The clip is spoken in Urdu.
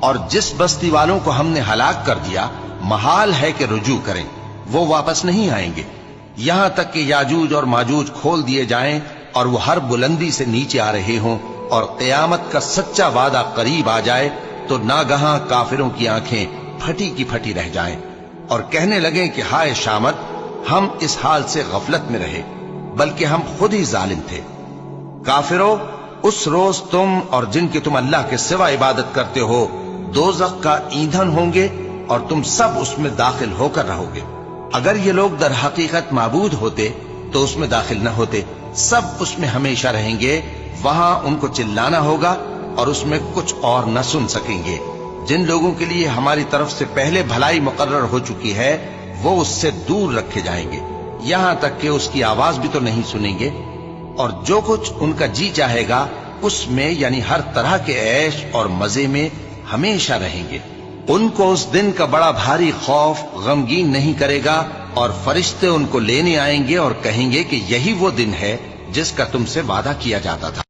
اور جس بستی والوں کو ہم نے ہلاک کر دیا محال ہے کہ رجوع کریں، وہ واپس نہیں آئیں گے، یہاں تک کہ یاجوج اور ماجوج کھول دیے جائیں اور وہ ہر بلندی سے نیچے آ رہے ہوں اور قیامت کا سچا وعدہ قریب آ جائے تو ناگہاں کافروں کی آنکھیں پھٹی کی پھٹی رہ جائیں اور کہنے لگیں کہ ہائے شامت، ہم اس حال سے غفلت میں رہے بلکہ ہم خود ہی ظالم تھے۔ کافرو، اس روز تم اور جن کی تم اللہ کے سوا عبادت کرتے ہو دوزخ کا ایندھن ہوں گے اور تم سب اس میں داخل ہو کر رہو گے۔ اگر یہ لوگ در حقیقت معبود ہوتے تو اس میں داخل نہ ہوتے، سب اس میں ہمیشہ رہیں گے، وہاں ان کو چلانا ہوگا اور اس میں کچھ اور نہ سن سکیں گے۔ جن لوگوں کے لیے ہماری طرف سے پہلے بھلائی مقرر ہو چکی ہے وہ اس سے دور رکھے جائیں گے، یہاں تک کہ اس کی آواز بھی تو نہیں سنیں گے، اور جو کچھ ان کا جی چاہے گا اس میں یعنی ہر طرح کے عیش اور مزے میں ہمیشہ رہیں گے۔ ان کو اس دن کا بڑا بھاری خوف غمگین نہیں کرے گا، اور فرشتے ان کو لینے آئیں گے اور کہیں گے کہ یہی وہ دن ہے جس کا تم سے وعدہ کیا جاتا تھا۔